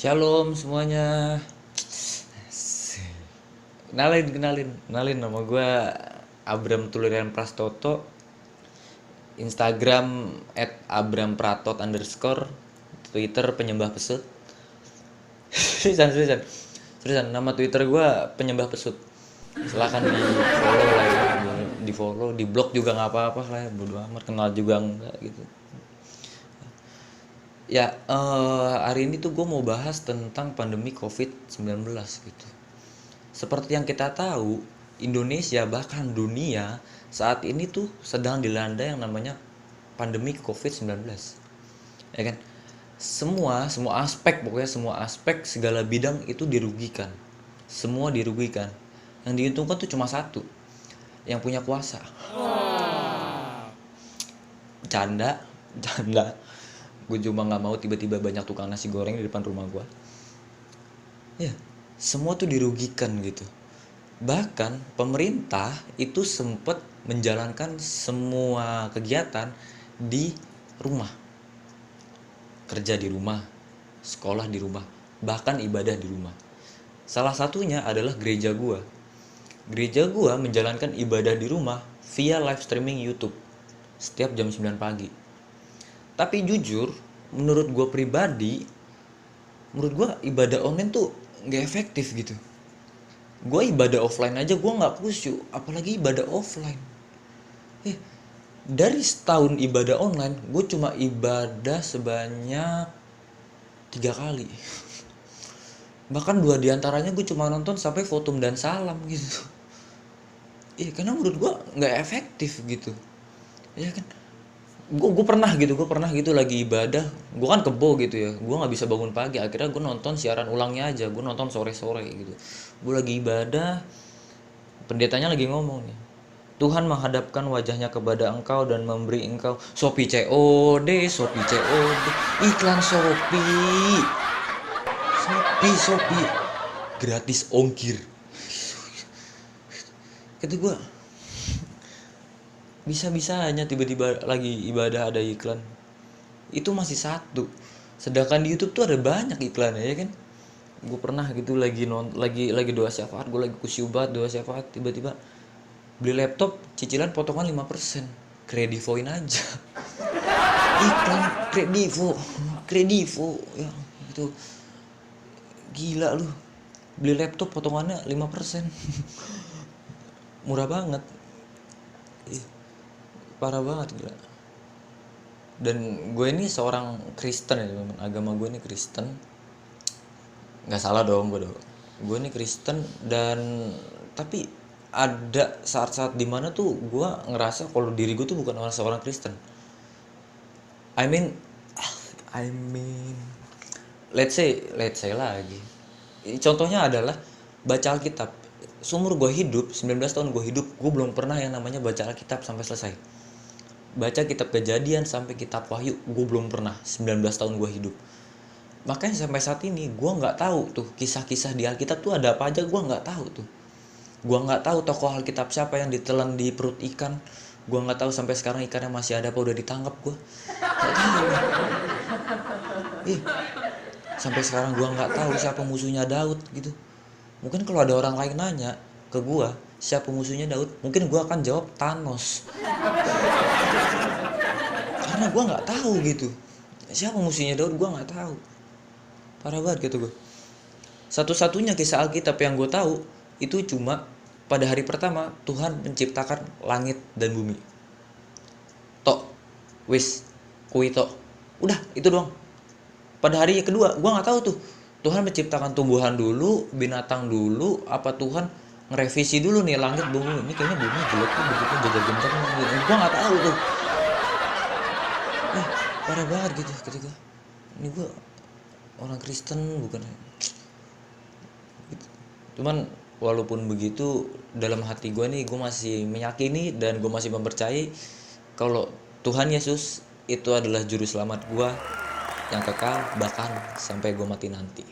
Shalom semuanya. Kenalin nama gue Abram Tuliran Prastoto. Instagram @abrampratot_, Twitter penyembah pesut. seriusan nama Twitter gue penyembah pesut. Silahkan di follow lah ya, di follow, di blog juga nggak apa-apa lah ya, bodo amat, kenal juga enggak gitu. Ya, hari ini tuh gue mau bahas tentang pandemi COVID-19 gitu. Seperti yang kita tahu, Indonesia bahkan dunia saat ini tuh sedang dilanda yang namanya pandemi COVID-19. Ya kan? Semua aspek, pokoknya semua aspek segala bidang itu dirugikan. Semua dirugikan. Yang diuntungkan tuh cuma satu, yang punya kuasa. Canda. Gue cuma nggak mau tiba-tiba banyak tukang nasi goreng di depan rumah gue. Ya, semua tuh dirugikan gitu. Bahkan pemerintah itu sempat menjalankan semua kegiatan di rumah. Kerja di rumah, sekolah di rumah, bahkan ibadah di rumah. Salah satunya adalah gereja gua. Gereja gua menjalankan ibadah di rumah via live streaming YouTube setiap jam 9 pagi. Tapi jujur, menurut gue pribadi, menurut gue ibadah online tuh nggak efektif gitu. Gue ibadah offline aja gue nggak khusyuk, apalagi ibadah offline. Dari setahun ibadah online, gue cuma ibadah sebanyak 3 kali. Bahkan 2 diantaranya gue cuma nonton sampai fotum dan salam gitu. Karena menurut gue nggak efektif gitu. Ya kan? Gue pernah gitu lagi ibadah. Gue kan kebo gitu ya, gue nggak bisa bangun pagi, akhirnya gue nonton siaran ulangnya aja, gue nonton sore gitu. Gue lagi ibadah, pendetanya lagi ngomong nih, Tuhan menghadapkan wajahnya kepada engkau dan memberi engkau Shopee COD, iklan Shopee gratis ongkir. Kata gue, bisa-bisanya tiba-tiba lagi ibadah ada iklan. Itu masih satu, sedangkan di YouTube tuh ada banyak iklan ya kan. Gue pernah gitu lagi doa syafaat, gue lagi kusyubat doa syafaat, tiba-tiba beli laptop cicilan potongan 5%, kredivoin aja. Iklan kredivo ya itu gila lu, beli laptop potongannya 5%. Murah banget. Parah banget gila. Dan gue ini seorang Kristen ya teman, agama gue ini Kristen. Nggak salah dong gue ini Kristen, dan tapi ada saat-saat dimana tuh gue ngerasa kalau diri gue tuh bukan seorang Kristen. I mean let's say lagi. Contohnya adalah baca Alkitab. Seumur gue hidup, 19 tahun gue hidup, gue belum pernah yang namanya baca Alkitab sampai selesai. Baca kitab Kejadian sampai kitab Wahyu, gue belum pernah. 19 tahun gue hidup. Makanya sampai saat ini gue nggak tahu tuh kisah-kisah di Alkitab tuh ada apa aja, gue nggak tahu tuh. Gue nggak tahu tokoh Alkitab siapa yang ditelan di perut ikan. Gue nggak tahu sampai sekarang ikannya masih ada apa udah ditangkap. Gue nggak tahu. Sampai sekarang gue nggak tahu siapa musuhnya Daud gitu. Mungkin kalau ada orang lain nanya ke gue siapa musuhnya Daud, mungkin gue akan jawab Thanos. Karena gue nggak tahu gitu siapa musuhnya Daud, gue nggak tahu. Parah banget gitu gue. Satu-satunya kisah Alkitab yang gue tahu itu cuma pada hari pertama Tuhan menciptakan langit dan bumi. Tok, wis, kui tok. Udah itu doang. Pada hari kedua gue nggak tahu tuh Tuhan menciptakan tumbuhan dulu, binatang dulu, apa Tuhan ngerevisi dulu nih langit bumi. Ini kayaknya bumi jelek tuh begitu jajar bentar. Gue nggak tahu tuh. Parah banget gitu ketika ini gue orang Kristen bukan gitu. Cuman walaupun begitu dalam hati gue nih, gue masih meyakini dan gue masih mempercayai kalau Tuhan Yesus itu adalah juru selamat gue yang kekal bahkan sampai gue mati nanti.